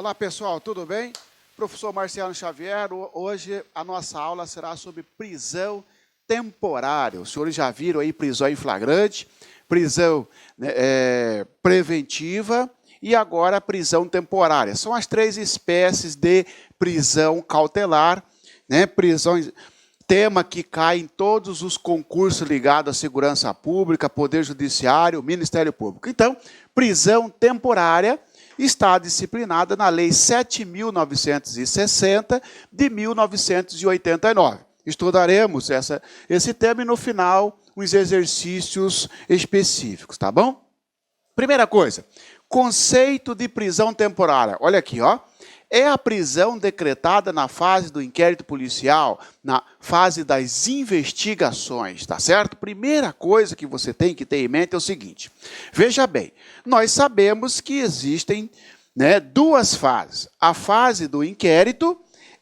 Olá pessoal, tudo bem? Professor Marciano Xavier, hoje a nossa aula será sobre prisão temporária. Os senhores já viram aí prisão em flagrante, prisão preventiva e agora prisão temporária. São as três espécies de prisão cautelar, prisões... Tema que cai em todos os concursos ligados à segurança pública, Poder Judiciário, Ministério Público. Então, prisão temporária está disciplinada na Lei 7.960 de 1989. Estudaremos esse tema e, no final, os exercícios específicos, tá bom? Primeira coisa, conceito de prisão temporária. Olha aqui, ó. É a prisão decretada na fase do inquérito policial, na fase das investigações, tá certo? Primeira coisa que você tem que ter em mente é o seguinte. Veja bem, nós sabemos que existem duas fases. A fase do inquérito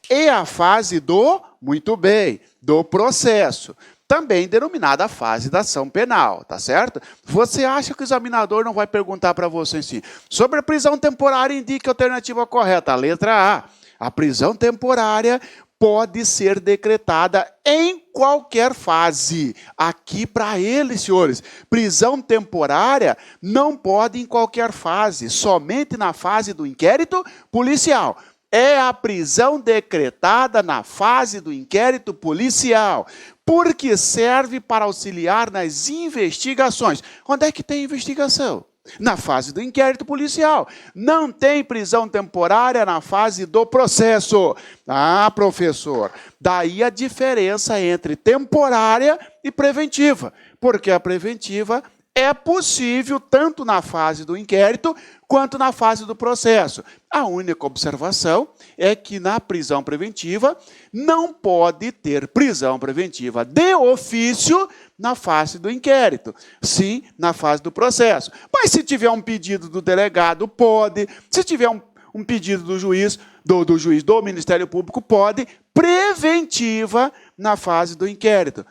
e a fase do, muito bem, do processo. Também denominada a fase da ação penal, tá certo? Você acha que o examinador não vai perguntar para você assim, sobre a prisão temporária, indique a alternativa correta. A letra A. A prisão temporária pode ser decretada em qualquer fase. Aqui para eles, senhores, prisão temporária não pode em qualquer fase, somente na fase do inquérito policial. É a prisão decretada na fase do inquérito policial, porque serve para auxiliar nas investigações. Onde é que tem investigação? Na fase do inquérito policial. Não tem prisão temporária na fase do processo. Ah, professor, daí a diferença entre temporária e preventiva, porque a preventiva é possível tanto na fase do inquérito quanto na fase do processo. A única observação é que na prisão preventiva não pode ter prisão preventiva de ofício na fase do inquérito, sim na fase do processo. Mas se tiver um pedido do delegado, pode. Se tiver um pedido do juiz, do Ministério Público, pode. Preventiva na fase do inquérito.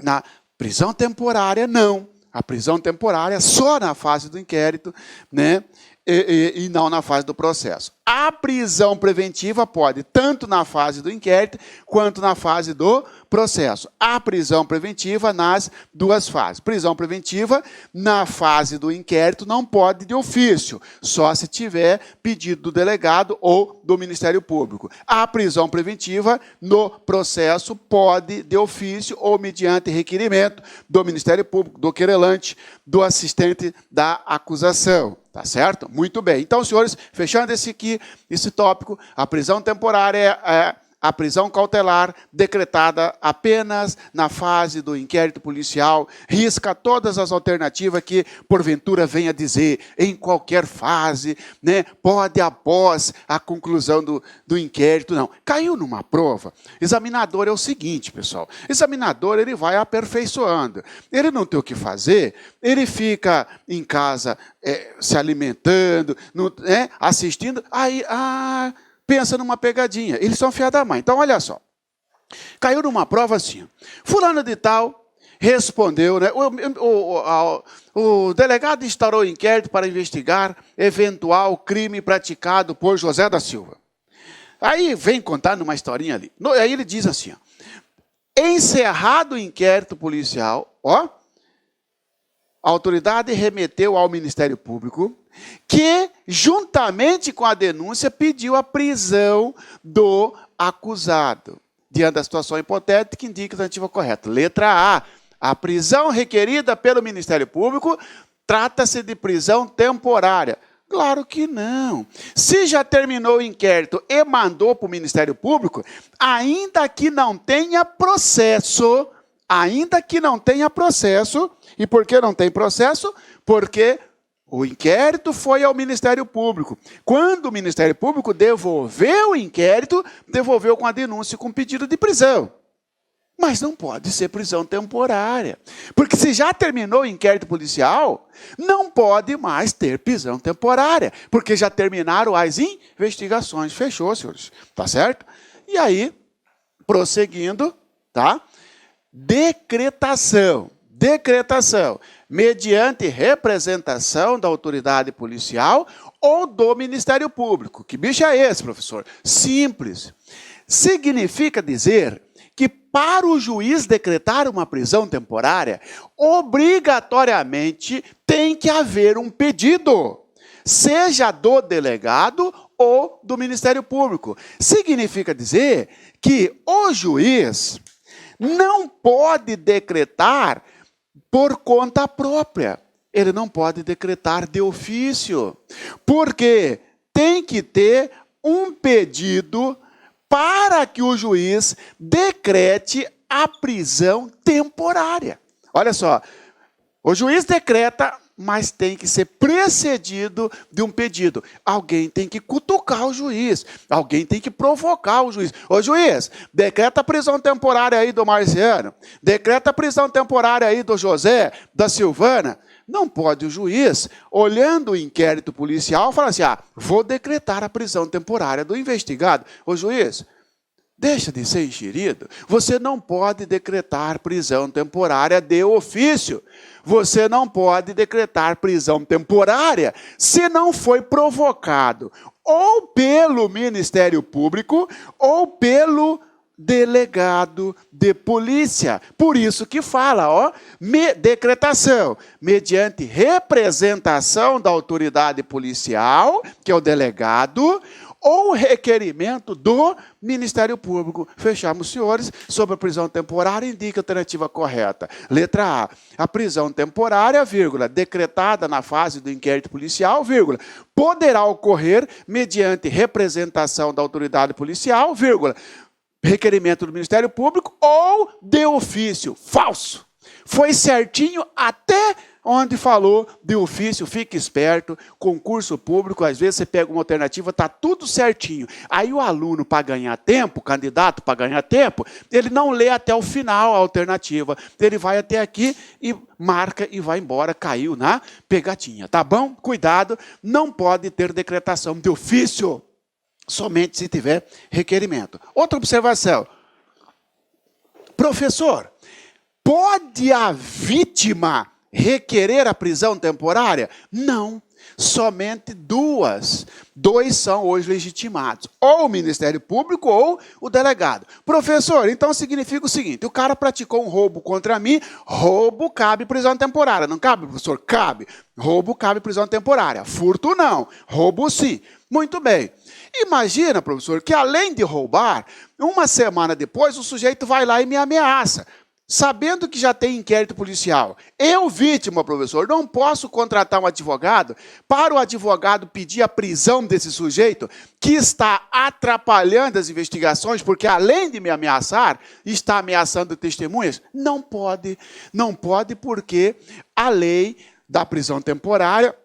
Na prisão temporária, não. A prisão temporária só na fase do inquérito, e não na fase do processo. A prisão preventiva pode tanto na fase do inquérito quanto na fase do processo. A prisão preventiva nas duas fases. Prisão preventiva na fase do inquérito não pode de ofício, só se tiver pedido do delegado ou do Ministério Público. A prisão preventiva no processo pode de ofício ou mediante requerimento do Ministério Público, do querelante, do assistente da acusação. Tá certo? Muito bem. Então, senhores, fechando esse tópico, a prisão temporária é a prisão cautelar decretada apenas na fase do inquérito policial, risca todas as alternativas que, porventura, venha dizer, em qualquer fase, pode após a conclusão do inquérito, não. Caiu numa prova, examinador é o seguinte, pessoal, examinador ele vai aperfeiçoando, ele não tem o que fazer, ele fica em casa se alimentando, assistindo, aí, pensa numa pegadinha. Eles são filha da mãe. Então, olha só. Caiu numa prova assim. Fulano de tal respondeu, o delegado instaurou inquérito para investigar eventual crime praticado por José da Silva. Aí vem contar numa historinha ali. Aí ele diz assim, ó, encerrado o inquérito policial, a autoridade remeteu ao Ministério Público que, juntamente com a denúncia, pediu a prisão do acusado. Diante da situação hipotética, que indica a alternativa correta. Letra A. A prisão requerida pelo Ministério Público trata-se de prisão temporária. Claro que não. Se já terminou o inquérito e mandou para o Ministério Público, ainda que não tenha processo, e por que não tem processo? Porque o inquérito foi ao Ministério Público. Quando o Ministério Público devolveu o inquérito, devolveu com a denúncia com pedido de prisão. Mas não pode ser prisão temporária. Porque se já terminou o inquérito policial, não pode mais ter prisão temporária. Porque já terminaram as investigações. Fechou, senhores. Tá certo? E aí, prosseguindo, tá? Decretação. Mediante representação da autoridade policial ou do Ministério Público. Que bicho é esse, professor? Simples. Significa dizer que para o juiz decretar uma prisão temporária, obrigatoriamente tem que haver um pedido, seja do delegado ou do Ministério Público. Significa dizer que o juiz não pode decretar por conta própria. Ele não pode decretar de ofício, porque tem que ter um pedido para que o juiz decrete a prisão temporária. Olha só, o juiz decreta, mas tem que ser precedido de um pedido. Alguém tem que cutucar o juiz, alguém tem que provocar o juiz. Ô juiz, decreta a prisão temporária aí do Marciano, decreta a prisão temporária aí do José, da Silvana. Não pode o juiz, olhando o inquérito policial, falar assim, vou decretar a prisão temporária do investigado. Ô juiz, deixa de ser enxerido. Você não pode decretar prisão temporária de ofício. Você não pode decretar prisão temporária se não foi provocado ou pelo Ministério Público ou pelo delegado de polícia. Por isso que fala, decretação, mediante representação da autoridade policial, que é o delegado, ou requerimento do Ministério Público. Fechamos, senhores, sobre a prisão temporária, indica a alternativa correta. Letra A, a prisão temporária, vírgula, decretada na fase do inquérito policial, vírgula, poderá ocorrer mediante representação da autoridade policial, vírgula, requerimento do Ministério Público ou de ofício. Falso. Foi certinho até onde falou de ofício. Fique esperto, concurso público, às vezes você pega uma alternativa, está tudo certinho. Aí o aluno, para ganhar tempo, o candidato, para ganhar tempo, ele não lê até o final a alternativa. Ele vai até aqui e marca e vai embora, caiu na pegadinha. Tá bom? Cuidado, não pode ter decretação de ofício. Somente se tiver requerimento. Outra observação. Professor, pode a vítima requerer a prisão temporária? Não. Somente duas. Dois são hoje legitimados. Ou o Ministério Público ou o delegado. Professor, então significa o seguinte, o cara praticou um roubo contra mim, roubo cabe prisão temporária. Não cabe, professor? Cabe. Roubo cabe prisão temporária. Furto não. Roubo sim. Muito bem. Imagina, professor, que além de roubar, uma semana depois o sujeito vai lá e me ameaça. Sabendo que já tem inquérito policial. Eu, vítima, professor, não posso contratar um advogado para o advogado pedir a prisão desse sujeito que está atrapalhando as investigações, porque além de me ameaçar, está ameaçando testemunhas? Não pode. Não pode porque a lei da prisão temporária,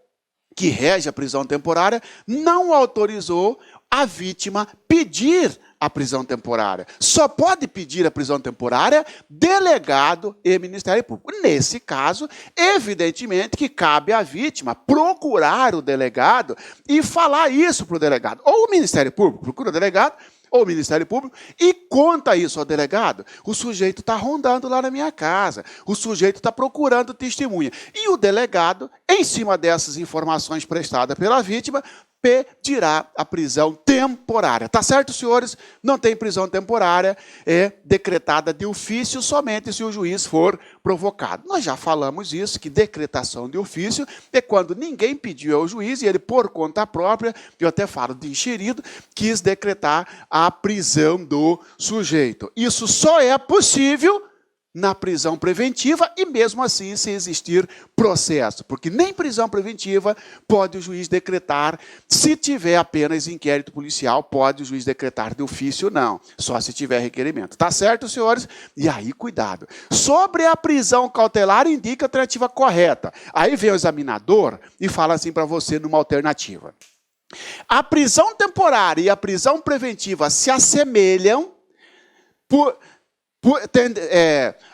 que rege a prisão temporária, não autorizou a vítima pedir a prisão temporária. Só pode pedir a prisão temporária delegado e Ministério Público. Nesse caso, evidentemente que cabe à vítima procurar o delegado e falar isso para o delegado. Ou o Ministério Público procura o delegado, ou o Ministério Público, e conta isso ao delegado. O sujeito está rondando lá na minha casa, o sujeito está procurando testemunha. E o delegado, em cima dessas informações prestadas pela vítima, pedirá a prisão temporária. Tá certo, senhores? Não tem prisão temporária, é decretada de ofício somente se o juiz for provocado. Nós já falamos isso, que decretação de ofício é quando ninguém pediu ao juiz e ele, por conta própria, eu até falo de enxerido, quis decretar a prisão do sujeito. Isso só é possível na prisão preventiva e mesmo assim se existir processo, porque nem prisão preventiva pode o juiz decretar, se tiver apenas inquérito policial, pode o juiz decretar de ofício, não, só se tiver requerimento. Tá certo, senhores? E aí, cuidado. Sobre a prisão cautelar, indica a alternativa correta. Aí vem o examinador e fala assim para você numa alternativa. A prisão temporária e a prisão preventiva se assemelham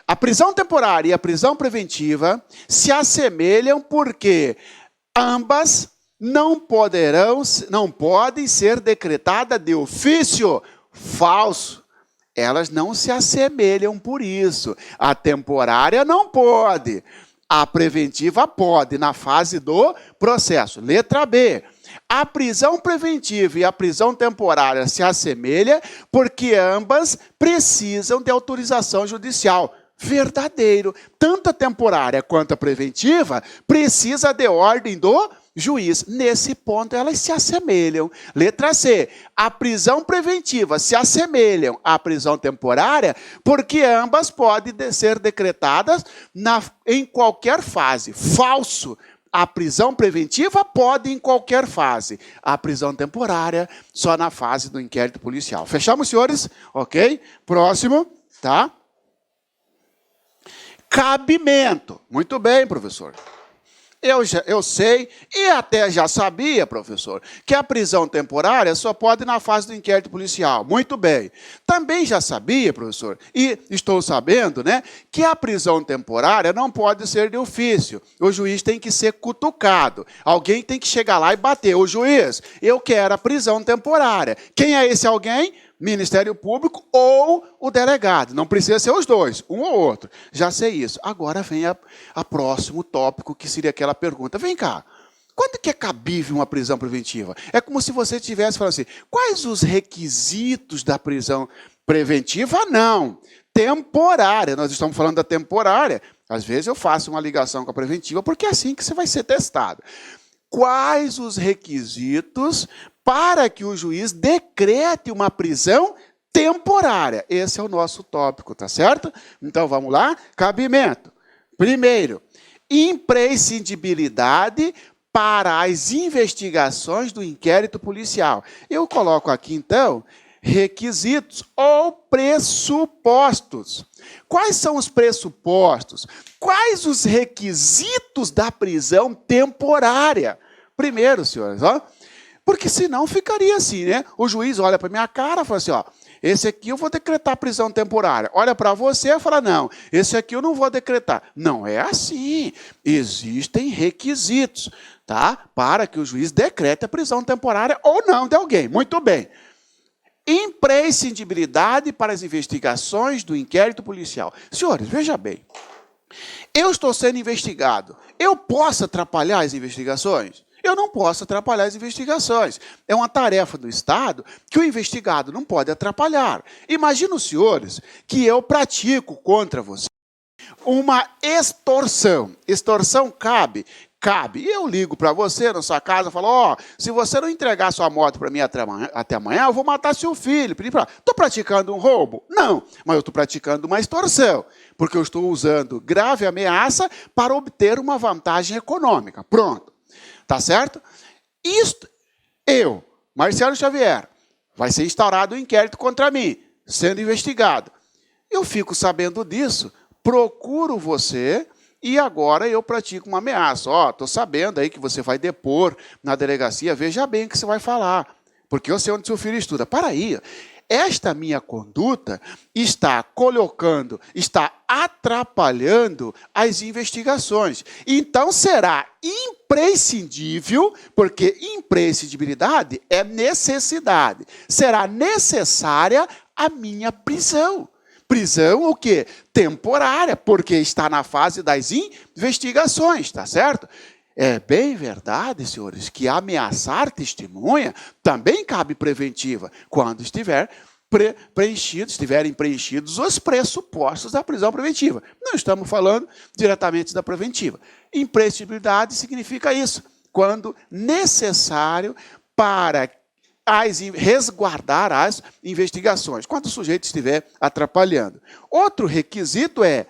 a prisão temporária e a prisão preventiva se assemelham porque ambas não podem ser decretadas de ofício. Falso. Elas não se assemelham por isso. A temporária não pode. A preventiva pode, na fase do processo. Letra B. A prisão preventiva e a prisão temporária se assemelham porque ambas precisam de autorização judicial. Verdadeiro. Tanto a temporária quanto a preventiva precisa de ordem do juiz. Nesse ponto, elas se assemelham. Letra C. A prisão preventiva se assemelham à prisão temporária porque ambas podem ser decretadas em qualquer fase. Falso. A prisão preventiva pode em qualquer fase. A prisão temporária só na fase do inquérito policial. Fechamos, senhores? Ok? Próximo, tá? Cabimento. Muito bem, professor. Eu sei e até já sabia, professor, que a prisão temporária só pode na fase do inquérito policial. Muito bem. Também já sabia, professor, e estou sabendo, né, que a prisão temporária não pode ser de ofício. O juiz tem que ser cutucado. Alguém tem que chegar lá e bater. O juiz, eu quero a prisão temporária. Quem é esse alguém? Ministério Público ou o delegado. Não precisa ser os dois, um ou outro. Já sei isso. Agora vem a próximo tópico, que seria aquela pergunta. Vem cá, quando que é cabível uma prisão preventiva? É como se você estivesse falando assim, quais os requisitos da prisão preventiva? Não, temporária. Nós estamos falando da temporária. Às vezes eu faço uma ligação com a preventiva, porque é assim que você vai ser testado. Quais os requisitos para que o juiz decrete uma prisão temporária? Esse é o nosso tópico, tá certo? Então, vamos lá? Cabimento. Primeiro, imprescindibilidade para as investigações do inquérito policial. Eu coloco aqui, então, requisitos ou pressupostos. Quais são os pressupostos? Quais os requisitos da prisão temporária? Primeiro, senhores, ó, porque senão ficaria assim, né? O juiz olha para minha cara e fala assim, ó, esse aqui eu vou decretar prisão temporária. Olha para você e fala, não, esse aqui eu não vou decretar. Não é assim. Existem requisitos, tá? Para que o juiz decrete a prisão temporária ou não de alguém. Muito bem. Imprescindibilidade para as investigações do inquérito policial. Senhores, veja bem. Eu estou sendo investigado. Eu posso atrapalhar as investigações? Eu não posso atrapalhar as investigações. É uma tarefa do Estado que o investigado não pode atrapalhar. Imagina os senhores que eu pratico contra você uma extorsão. Extorsão cabe? Cabe. E eu ligo para você na sua casa e falo, ó, se você não entregar sua moto para mim até amanhã, eu vou matar seu filho. Estou praticando um roubo? Não, mas eu estou praticando uma extorsão, porque eu estou usando grave ameaça para obter uma vantagem econômica. Pronto. Tá certo? Isto, eu, Marcelo Xavier, vai ser instaurado um inquérito contra mim, sendo investigado. Eu fico sabendo disso, procuro você e agora eu pratico uma ameaça. Ó, estou sabendo aí que você vai depor na delegacia, veja bem o que você vai falar, porque eu sei onde seu filho estuda. Para aí, esta minha conduta está está atrapalhando as investigações. Então, será imprescindível, porque imprescindibilidade é necessidade. Será necessária a minha prisão. Prisão o quê? Temporária, porque está na fase das investigações, tá certo? É bem verdade, senhores, que ameaçar testemunha também cabe preventiva, quando estiverem preenchidos os pressupostos da prisão preventiva. Não estamos falando diretamente da preventiva. Imprescindibilidade significa isso, quando necessário para resguardar as investigações, quando o sujeito estiver atrapalhando. Outro requisito é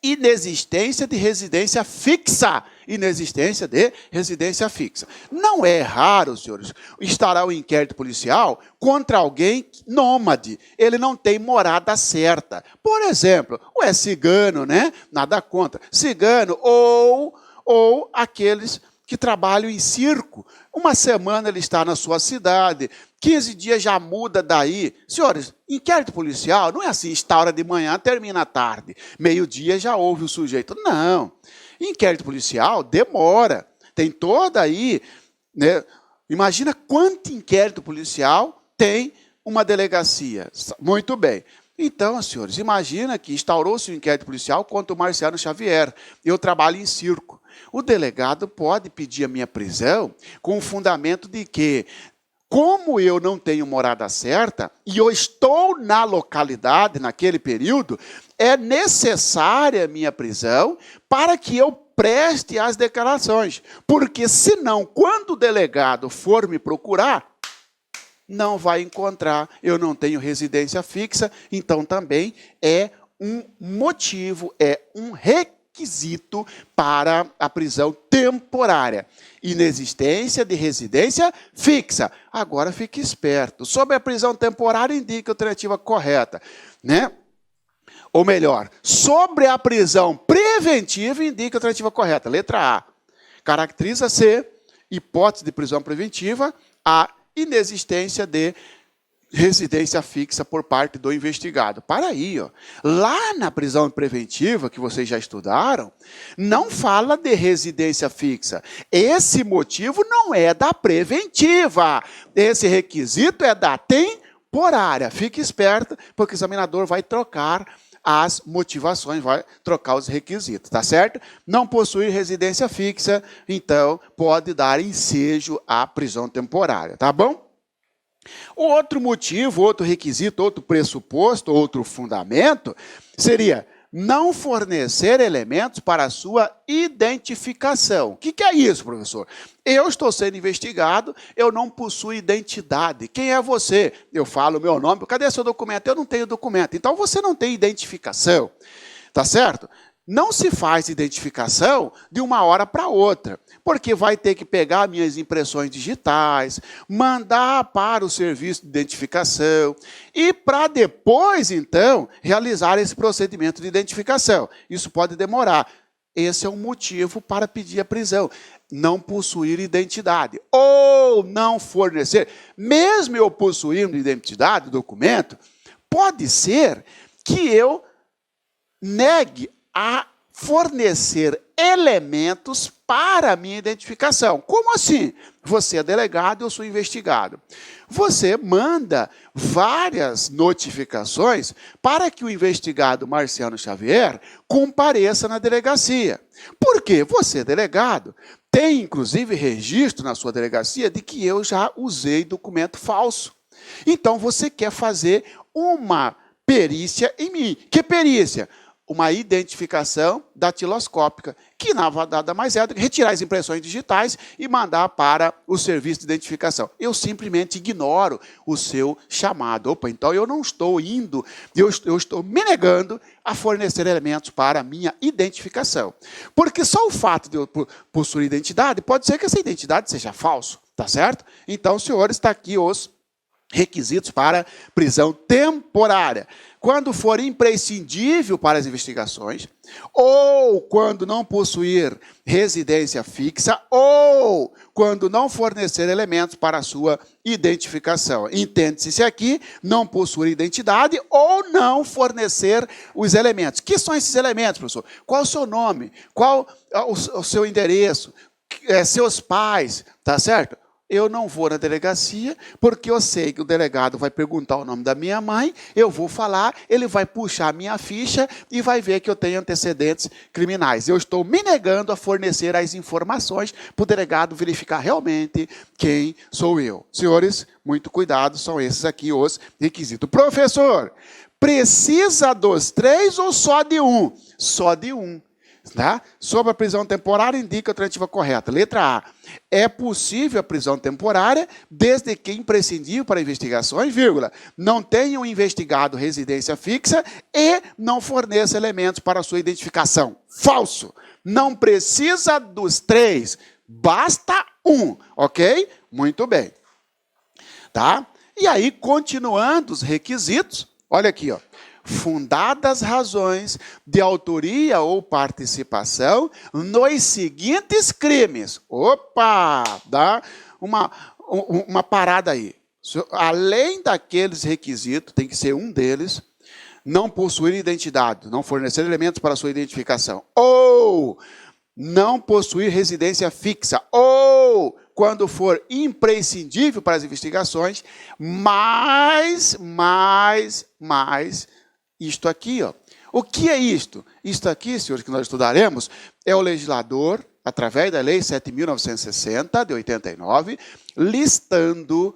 inexistência de residência fixa. Inexistência de residência fixa. Não é raro, senhores, instaurar o inquérito policial contra alguém nômade. Ele não tem morada certa. Por exemplo, ou é cigano, né? Nada contra. Cigano ou aqueles que trabalham em circo. Uma semana ele está na sua cidade, 15 dias já muda daí. Senhores, inquérito policial não é assim, instaura de manhã, termina à tarde. Meio-dia já ouve o sujeito. Não. Inquérito policial demora. Tem toda aí, né? Imagina quanto inquérito policial tem uma delegacia. Muito bem. Então, senhores, imagina que instaurou-se o inquérito policial contra o Marciano Xavier. Eu trabalho em circo. o delegado pode pedir a minha prisão com o fundamento de que, como eu não tenho morada certa e eu estou na localidade naquele período, é necessária a minha prisão para que eu preste as declarações. Porque senão, quando o delegado for me procurar, não vai encontrar, eu não tenho residência fixa, então também é um motivo, é um requisito para a prisão temporária. Inexistência de residência fixa. Agora fique esperto. Sobre a prisão temporária, indique a alternativa correta, né? Ou melhor, sobre a prisão preventiva, indique a alternativa correta. Letra A. Caracteriza-se, hipótese de prisão preventiva, a inexistência de residência fixa por parte do investigado. Para aí, ó. Lá na prisão preventiva, que vocês já estudaram, não fala de residência fixa. Esse motivo não é da preventiva. Esse requisito é da temporária. Fique esperto, porque o examinador vai trocar as motivações, vai trocar os requisitos, tá certo? Não possuir residência fixa, então pode dar ensejo à prisão temporária, tá bom? O outro motivo, outro requisito, outro pressuposto, outro fundamento, seria não fornecer elementos para a sua identificação. O que é isso, professor? Eu estou sendo investigado, eu não possuo identidade. Quem é você? Eu falo o meu nome. Cadê seu documento? Eu não tenho documento. Então, você não tem identificação. Tá certo? Não se faz identificação de uma hora para outra, porque vai ter que pegar minhas impressões digitais, mandar para o serviço de identificação e para depois, então, realizar esse procedimento de identificação. Isso pode demorar. Esse é um motivo para pedir a prisão. Não possuir identidade ou não fornecer. Mesmo eu possuindo identidade, documento, pode ser que eu negue a fornecer elementos para a minha identificação. Como assim? Você é delegado, eu sou investigado. Você manda várias notificações para que o investigado Marciano Xavier compareça na delegacia. Por quê? Você é delegado. Tem, inclusive, registro na sua delegacia de que eu já usei documento falso. Então, você quer fazer uma perícia em mim. Que perícia? Uma identificação datiloscópica, que nada mais é do que retirar as impressões digitais e mandar para o serviço de identificação. Eu simplesmente ignoro o seu chamado. Opa, então eu não estou indo, eu estou me negando a fornecer elementos para a minha identificação. Porque só o fato de eu possuir identidade, pode ser que essa identidade seja falsa, tá certo? Então, senhores, está aqui os requisitos para prisão temporária. Quando for imprescindível para as investigações, ou quando não possuir residência fixa, ou quando não fornecer elementos para a sua identificação. Entende-se aqui, não possuir identidade ou não fornecer os elementos. Que são esses elementos, professor? Qual o seu nome? Qual o seu endereço? Seus pais, tá certo? Eu não vou na delegacia, porque eu sei que o delegado vai perguntar o nome da minha mãe, eu vou falar, ele vai puxar a minha ficha e vai ver que eu tenho antecedentes criminais. Eu estou me negando a fornecer as informações para o delegado verificar realmente quem sou eu. Senhores, muito cuidado, são esses aqui os requisitos. Professor, precisa dos 3 ou só de um? Só de um. Tá? Sobre a prisão temporária, indica a alternativa correta. Letra A. É possível a prisão temporária desde que imprescindível para investigações, vírgula, não tenha um investigado residência fixa e não forneça elementos para a sua identificação. Falso. Não precisa dos 3, basta um, ok? Muito bem. Tá? E aí, continuando os requisitos, olha aqui, ó. Fundadas razões de autoria ou participação nos seguintes crimes. Opa! Dá uma parada aí. Além daqueles requisitos, tem que ser um deles, não possuir identidade, não fornecer elementos para sua identificação, ou não possuir residência fixa, ou quando for imprescindível para as investigações, mais isto aqui, ó. O que é isto? Isto aqui, senhores, que nós estudaremos, é o legislador através da Lei 7.960, de 89, listando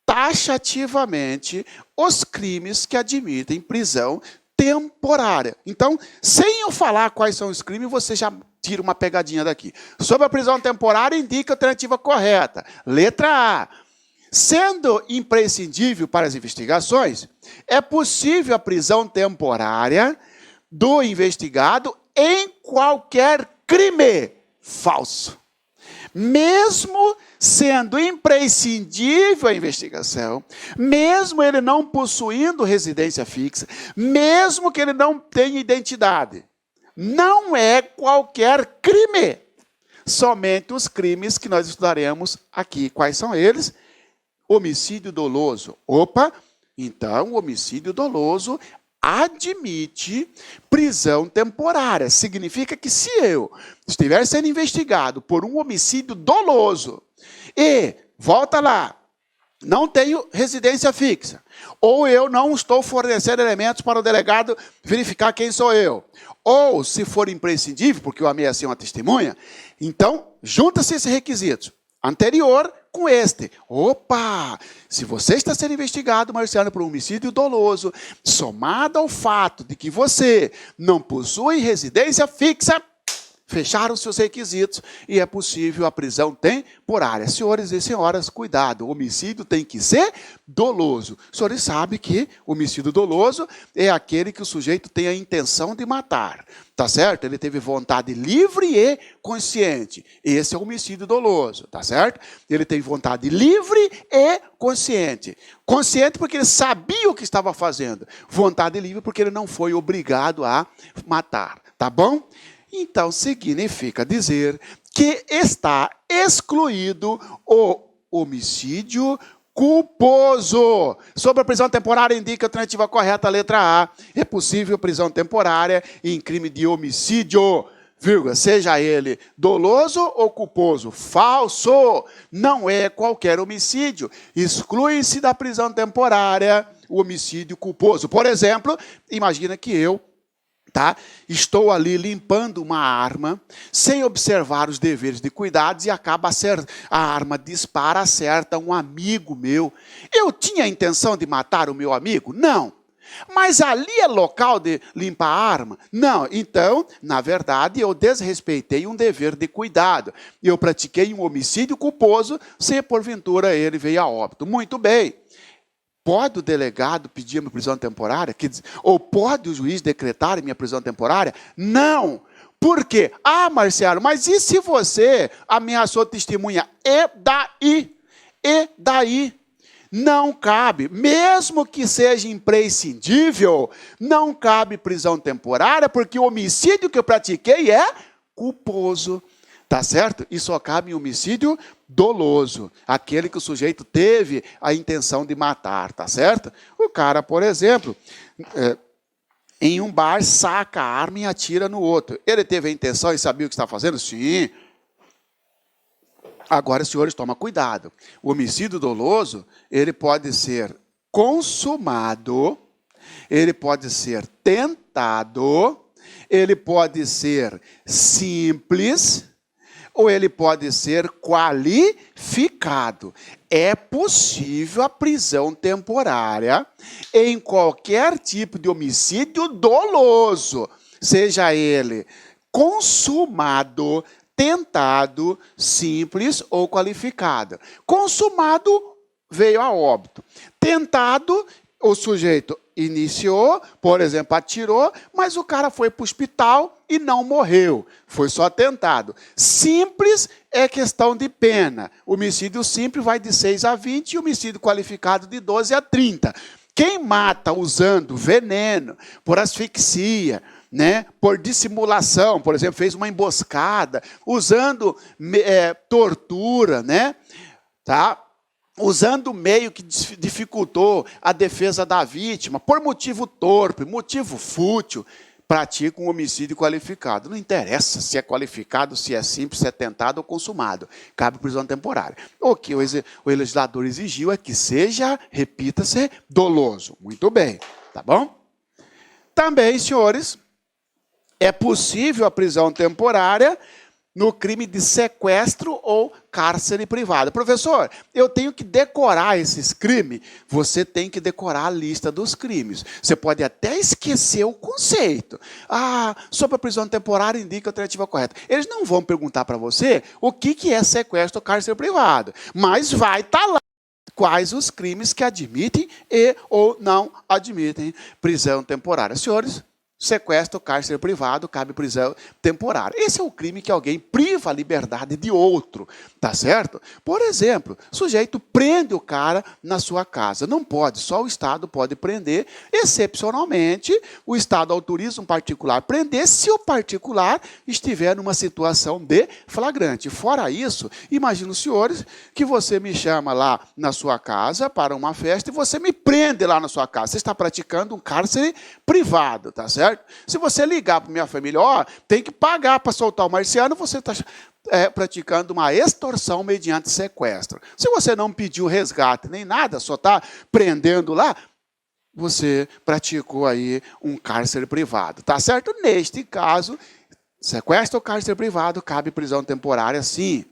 taxativamente os crimes que admitem prisão temporária. Então, sem eu falar quais são os crimes, você já tira uma pegadinha daqui. Sobre a prisão temporária, indica a alternativa correta. Letra A. Sendo imprescindível para as investigações, é possível a prisão temporária do investigado em qualquer crime falso. Mesmo sendo imprescindível a investigação, mesmo ele não possuindo residência fixa, mesmo que ele não tenha identidade, não é qualquer crime. Somente os crimes que nós estudaremos aqui. Quais são eles? Homicídio doloso. Opa! Então, o homicídio doloso admite prisão temporária. Significa que se eu estiver sendo investigado por um homicídio doloso e, volta lá, não tenho residência fixa, ou eu não estou fornecendo elementos para o delegado verificar quem sou eu, ou se for imprescindível, porque eu ameacei uma testemunha, então junta-se esses requisitos anterior com este. Opa! Se você está sendo investigado, Marciano, por um homicídio doloso, somado ao fato de que você não possui residência fixa, fecharam seus requisitos e é possível a prisão temporária. Senhores e senhoras, cuidado, o homicídio tem que ser doloso. Os senhores sabem que o homicídio doloso é aquele que o sujeito tem a intenção de matar. Tá certo? Ele teve vontade livre e consciente. Esse é o homicídio doloso, tá certo? Ele teve vontade livre e consciente. Consciente porque ele sabia o que estava fazendo. Vontade livre porque ele não foi obrigado a matar. Tá bom? Então, significa dizer que está excluído o homicídio culposo. Sobre a prisão temporária, indica a alternativa correta, a letra A. É possível prisão temporária em crime de homicídio, vírgula, seja ele doloso ou culposo. Falso! Não é qualquer homicídio. Exclui-se da prisão temporária o homicídio culposo. Por exemplo, imagina que eu estou ali limpando uma arma, sem observar os deveres de cuidados e acaba a arma dispara, acerta um amigo meu. Eu tinha a intenção de matar o meu amigo? Não. Mas ali é local de limpar a arma? Não. Então, na verdade, eu desrespeitei um dever de cuidado. Eu pratiquei um homicídio culposo, se porventura ele veio a óbito. Muito bem. Pode o delegado pedir a minha prisão temporária? Ou pode o juiz decretar a minha prisão temporária? Não. Por quê? Ah, Marciano, mas e se você ameaçou testemunha? E daí? E daí? Não cabe. Mesmo que seja imprescindível, não cabe prisão temporária, porque o homicídio que eu pratiquei é culposo. Tá certo? E só cabe em homicídio doloso, aquele que o sujeito teve a intenção de matar, tá certo? O cara, por exemplo, em um bar, saca a arma e atira no outro. Ele teve a intenção e sabia o que está fazendo? Sim. Agora, senhores, toma cuidado. O homicídio doloso, ele pode ser consumado, ele pode ser tentado, ele pode ser simples, ou ele pode ser qualificado. É possível a prisão temporária em qualquer tipo de homicídio doloso, seja ele consumado, tentado, simples ou qualificado. Consumado veio a óbito. Tentado, o sujeito iniciou, por exemplo, atirou, mas o cara foi para o hospital e não morreu. Foi só tentado. Simples é questão de pena. O homicídio simples vai de 6 a 20 e o homicídio qualificado de 12 a 30. Quem mata usando veneno, por asfixia, por dissimulação, por exemplo, fez uma emboscada, usando tortura, usando o meio que dificultou a defesa da vítima, por motivo torpe, motivo fútil, pratica um homicídio qualificado. Não interessa se é qualificado, se é simples, se é tentado ou consumado. Cabe prisão temporária. O que o legislador exigiu é que seja, repita-se, doloso. Muito bem, tá bom? Também, senhores, é possível a prisão temporária no crime de sequestro ou cárcere privado. Professor, eu tenho que decorar esses crimes. Você tem que decorar a lista dos crimes. Você pode até esquecer o conceito. Sobre a prisão temporária indica a alternativa correta. Eles não vão perguntar para você o que é sequestro ou cárcere privado, mas vai estar lá quais os crimes que admitem e ou não admitem prisão temporária. Senhores, sequestro, cárcere privado, cabe prisão temporária. Esse é o crime que alguém priva a liberdade de outro, tá certo? Por exemplo, o sujeito prende o cara na sua casa. Não pode, só o Estado pode prender. Excepcionalmente, o Estado autoriza um particular a prender se o particular estiver numa situação de flagrante. Fora isso, imagina os senhores que você me chama lá na sua casa para uma festa e você me prende lá na sua casa. Você está praticando um cárcere privado, tá certo? Se você ligar para minha família, tem que pagar para soltar o marciano, você está praticando uma extorsão mediante sequestro. Se você não pediu resgate nem nada, só está prendendo lá, você praticou aí um cárcere privado, tá certo? Neste caso, sequestro ou cárcere privado, cabe prisão temporária, sim.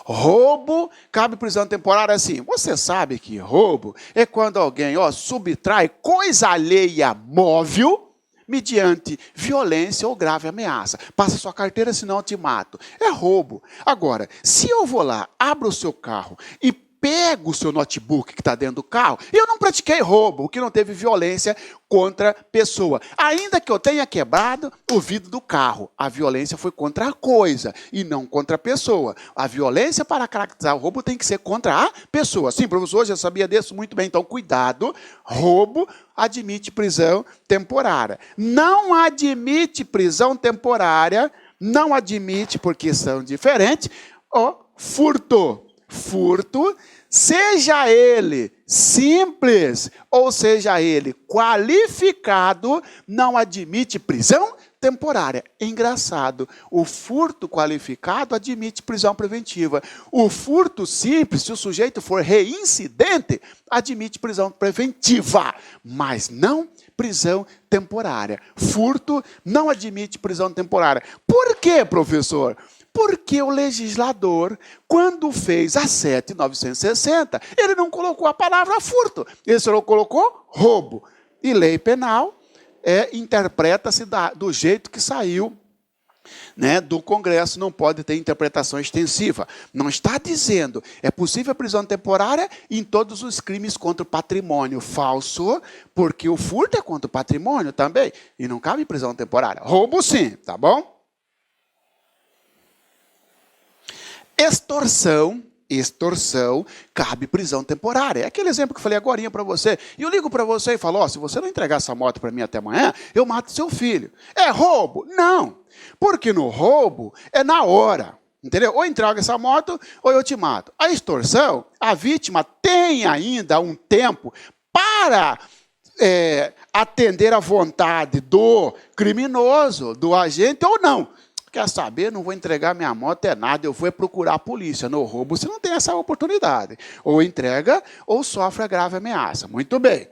Roubo, cabe prisão temporária, sim. Você sabe que roubo é quando alguém subtrai coisa alheia móvel mediante violência ou grave ameaça. Passa sua carteira, senão eu te mato. É roubo. Agora, se eu vou lá, abro o seu carro e pego o seu notebook que está dentro do carro, eu não pratiquei roubo, o que não teve violência contra a pessoa. Ainda que eu tenha quebrado o vidro do carro, a violência foi contra a coisa e não contra a pessoa. A violência para caracterizar o roubo tem que ser contra a pessoa. Sim, professor, já sabia disso muito bem. Então, cuidado, roubo admite prisão temporária. Não admite prisão temporária, não admite, porque são diferentes, o furto. Furto, seja ele simples ou seja ele qualificado, não admite prisão temporária. Engraçado, o furto qualificado admite prisão preventiva. O furto simples, se o sujeito for reincidente, admite prisão preventiva, mas não prisão temporária. Furto não admite prisão temporária. Por quê, professor? Porque o legislador, quando fez a 7.960, ele não colocou a palavra furto, ele só colocou roubo. E lei penal interpreta-se do jeito que saiu, né, do Congresso, não pode ter interpretação extensiva. Não está dizendo, é possível a prisão temporária em todos os crimes contra o patrimônio. Falso, porque o furto é contra o patrimônio também, e não cabe prisão temporária. Roubo sim, tá bom? Extorsão, cabe prisão temporária. É aquele exemplo que eu falei agorinha para você. E eu ligo para você e falo, se você não entregar essa moto para mim até amanhã, eu mato seu filho. É roubo? Não. Porque no roubo é na hora. Entendeu? Ou entrega essa moto, ou eu te mato. A extorsão, a vítima tem ainda um tempo para atender à vontade do criminoso, do agente, ou não. Quer saber? Não vou entregar minha moto, nada, eu vou procurar a polícia. No roubo você não tem essa oportunidade. Ou entrega, ou sofre a grave ameaça. Muito bem.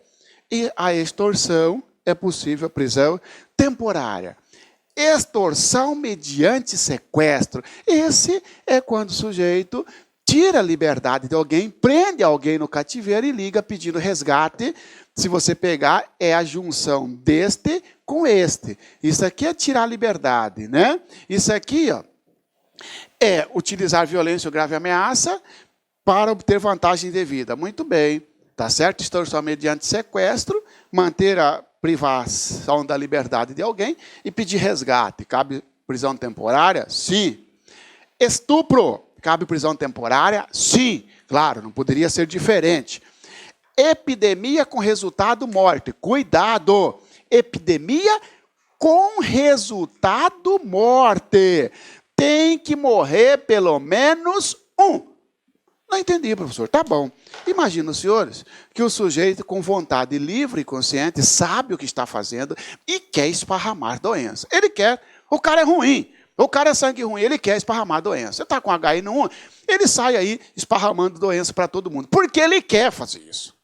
E a extorsão é possível prisão temporária. Extorsão mediante sequestro. Esse é quando o sujeito tira a liberdade de alguém, prende alguém no cativeiro e liga pedindo resgate. Se você pegar, é a junção deste com este. Isso aqui é tirar a liberdade, né? Isso aqui, é utilizar violência ou grave ameaça para obter vantagem indevida. Muito bem, tá certo? Extorsão mediante sequestro, manter a privação da liberdade de alguém e pedir resgate. Cabe prisão temporária? Sim. Estupro, cabe prisão temporária? Sim. Claro, não poderia ser diferente. Epidemia com resultado morte. Cuidado! Epidemia com resultado morte. Tem que morrer pelo menos um. Não entendi, professor. Tá bom. Imagina, senhores, que o sujeito com vontade livre e consciente sabe o que está fazendo e quer esparramar doença. Ele quer. O cara é ruim. O cara é sangue ruim, ele quer esparramar doença. Você está com HIV1, ele sai aí esparramando doença para todo mundo. Porque ele quer fazer isso.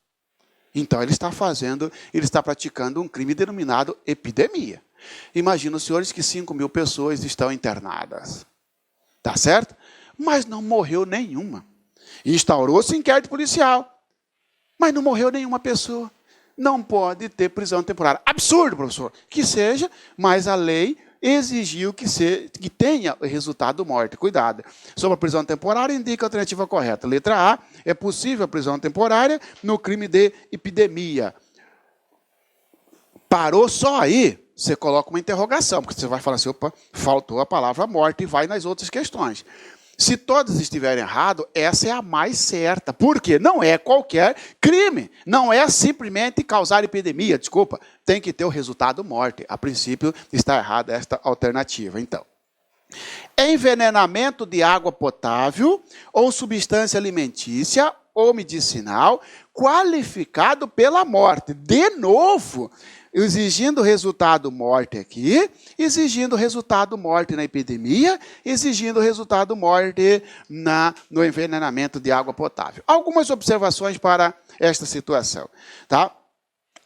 Então, ele está praticando um crime denominado epidemia. Imagina, senhores, que 5.000 pessoas estão internadas. Tá certo? Mas não morreu nenhuma. Instaurou-se inquérito policial, mas não morreu nenhuma pessoa. Não pode ter prisão temporária. Absurdo, professor. Que seja, mas a lei exigiu que tenha resultado morte. Cuidado. Sobre a prisão temporária, indica a alternativa correta. Letra A, é possível a prisão temporária no crime de epidemia. Parou só aí, você coloca uma interrogação, porque você vai falar assim, opa, faltou a palavra morte e vai nas outras questões. Se todas estiverem erradas, essa é a mais certa. Por quê? Não é qualquer crime. Não é simplesmente causar epidemia, desculpa. Tem que ter o resultado morte. A princípio, está errada esta alternativa. Então, envenenamento de água potável ou substância alimentícia ou medicinal qualificado pela morte. De novo, exigindo resultado morte aqui, exigindo resultado morte na epidemia, exigindo resultado morte no envenenamento de água potável. Algumas observações para esta situação. Tá?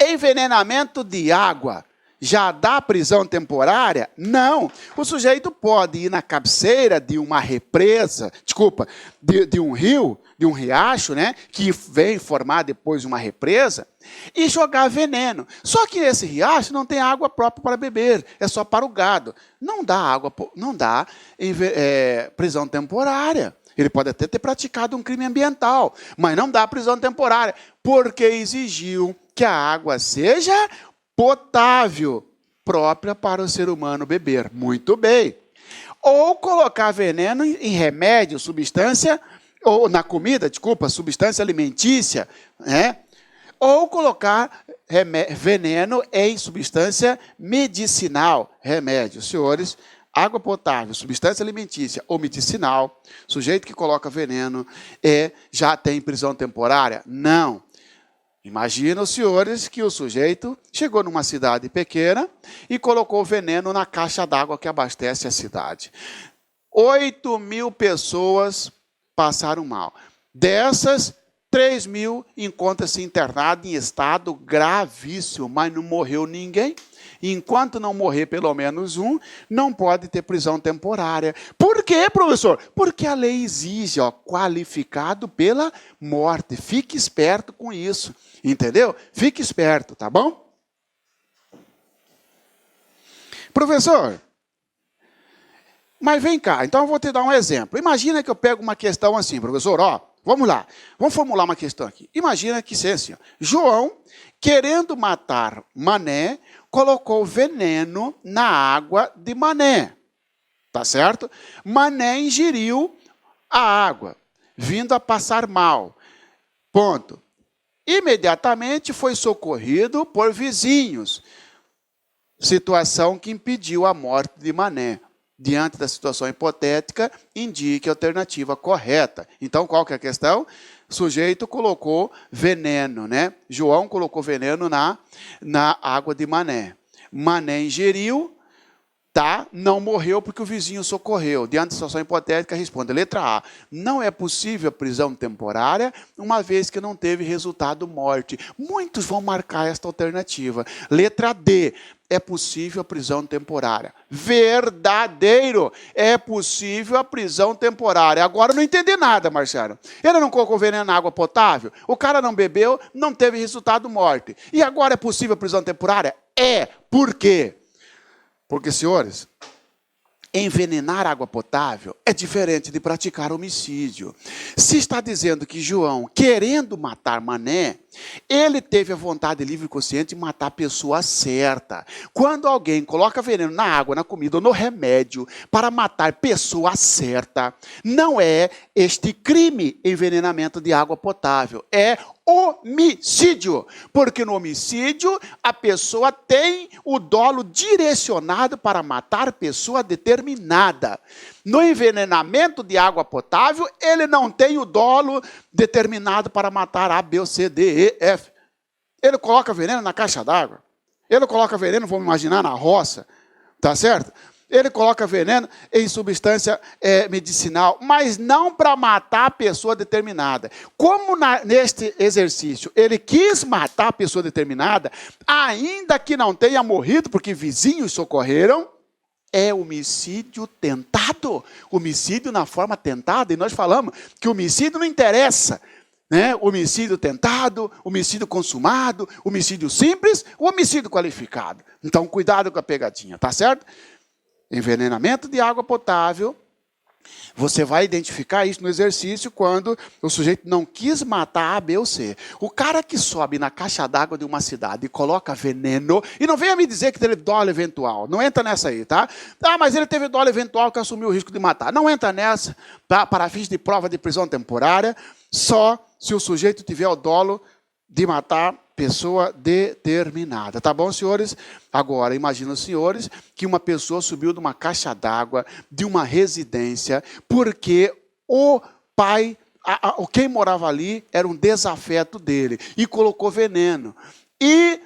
Envenenamento de água já dá prisão temporária? Não. O sujeito pode ir na cabeceira de uma represa, desculpa, de um rio, de um riacho, né, que vem formar depois uma represa, e jogar veneno. Só que esse riacho não tem água própria para beber, é só para o gado. Não dá prisão temporária. Ele pode até ter praticado um crime ambiental, mas não dá prisão temporária, porque exigiu que a água seja potável, própria para o ser humano beber. Muito bem. Ou colocar veneno em remédio, substância, ou na comida, desculpa, substância alimentícia, né? Ou colocar veneno em substância medicinal, remédio. Senhores, água potável, substância alimentícia ou medicinal, sujeito que coloca veneno já tem prisão temporária? Não. Imagina os senhores que o sujeito chegou numa cidade pequena e colocou veneno na caixa d'água que abastece a cidade. 8.000 pessoas passaram mal. Dessas, 3.000 encontram-se internados em estado gravíssimo, mas não morreu ninguém. Enquanto não morrer pelo menos um, não pode ter prisão temporária. Por quê, professor? Porque a lei exige, qualificado pela morte. Fique esperto com isso, entendeu? Fique esperto, tá bom? Professor, mas vem cá, então eu vou te dar um exemplo. Imagina que eu pego uma questão assim, professor, vamos lá, vamos formular uma questão aqui. Imagina que seja assim, João, querendo matar Mané, colocou veneno na água de Mané, tá certo? Mané ingeriu a água, vindo a passar mal, ponto. Imediatamente foi socorrido por vizinhos, situação que impediu a morte de Mané. Diante da situação hipotética, indique a alternativa correta. Então, qual que é a questão? O sujeito colocou veneno, né? João colocou veneno na água de Mané. Mané ingeriu, tá? Não morreu porque o vizinho socorreu. Diante da situação hipotética, responde. Letra A. Não é possível a prisão temporária, uma vez que não teve resultado morte. Muitos vão marcar esta alternativa. Letra D. É possível a prisão temporária. Verdadeiro. É possível a prisão temporária. Agora eu não entendi nada, Marcelo. Ele não colocou veneno na água potável? O cara não bebeu, não teve resultado morte. E agora é possível a prisão temporária? É. Por quê? Porque, senhores, envenenar água potável é diferente de praticar homicídio. Se está dizendo que João, querendo matar Mané, ele teve a vontade livre e consciente de matar a pessoa certa. Quando alguém coloca veneno na água, na comida ou no remédio para matar pessoa certa, não é este crime envenenamento de água potável, é homicídio. Porque no homicídio, a pessoa tem o dolo direcionado para matar pessoa determinada. No envenenamento de água potável, ele não tem o dolo determinado para matar A, B, C, D, E, F. Ele coloca veneno na caixa d'água. Ele coloca veneno, vamos imaginar, na roça. Tá certo? Ele coloca veneno em substância medicinal, mas não para matar a pessoa determinada. Como neste exercício ele quis matar a pessoa determinada, ainda que não tenha morrido, porque vizinhos socorreram, é homicídio tentado. Homicídio na forma tentada. E nós falamos que homicídio não interessa. Né? Homicídio tentado, homicídio consumado, homicídio simples, o homicídio qualificado. Então, cuidado com a pegadinha, tá certo? Envenenamento de água potável. Você vai identificar isso no exercício quando o sujeito não quis matar A, B ou C. O cara que sobe na caixa d'água de uma cidade e coloca veneno, e não venha me dizer que teve dolo eventual, não entra nessa aí, tá? Ah, mas ele teve dolo eventual que assumiu o risco de matar. Não entra nessa, tá? Para fins de prova de prisão temporária, só se o sujeito tiver o dolo de matar pessoa determinada. Tá bom, senhores? Agora, imagina os senhores que uma pessoa subiu de uma caixa d'água de uma residência porque o pai, quem morava ali, era um desafeto dele e colocou veneno. E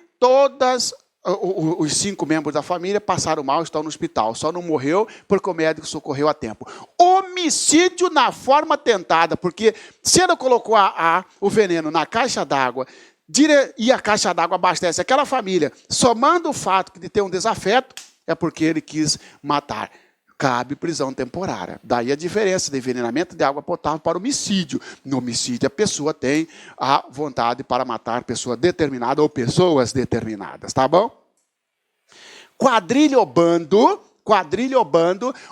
os 5 membros da família passaram mal, estão no hospital. Só não morreu porque o médico socorreu a tempo. Homicídio na forma tentada, porque se ele colocou o veneno na caixa d'água e a caixa d'água abastece aquela família, somando o fato de ter um desafeto, é porque ele quis matar. Cabe prisão temporária. Daí a diferença de envenenamento de água potável para homicídio. No homicídio, a pessoa tem a vontade para matar pessoa determinada ou pessoas determinadas, tá bom? Quadrilhobando,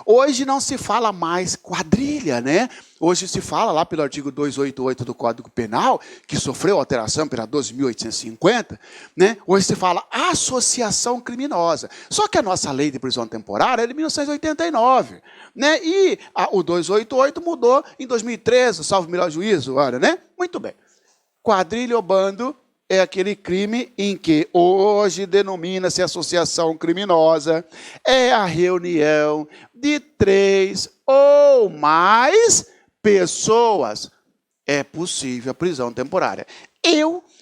hoje não se fala mais quadrilha, né? Hoje se fala lá pelo artigo 288 do Código Penal, que sofreu alteração pela 12.850, né? Hoje se fala associação criminosa. Só que a nossa lei de prisão temporária é de 1989, né? E o 288 mudou em 2013, salvo o melhor juízo, olha, né? Muito bem. Quadrilhobando é aquele crime em que hoje denomina-se associação criminosa, é a reunião de 3 ou mais pessoas. É possível a prisão temporária.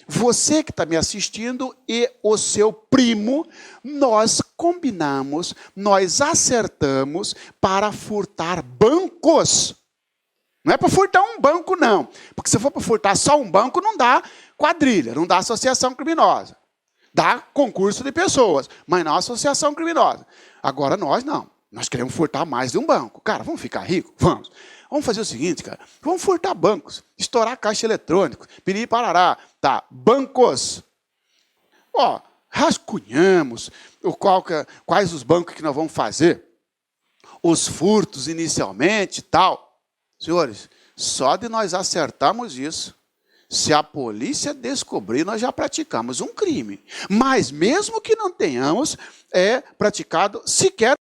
Você que está me assistindo e o seu primo, nós combinamos, nós acertamos para furtar bancos. Não é para furtar um banco, não. Porque se for para furtar só um banco, não dá quadrilha, não dá associação criminosa. Dá concurso de pessoas, mas não associação criminosa. Agora nós não. Nós queremos furtar mais de um banco. Cara, vamos ficar ricos? Vamos. Vamos fazer o seguinte, cara. Vamos furtar bancos, estourar caixa eletrônico, piriri parará. Tá, bancos. Ó, rascunhamos quais os bancos que nós vamos fazer. Os furtos inicialmente e tal. Senhores, só de nós acertarmos isso, se a polícia descobrir, nós já praticamos um crime. Mas mesmo que não tenhamos praticado sequer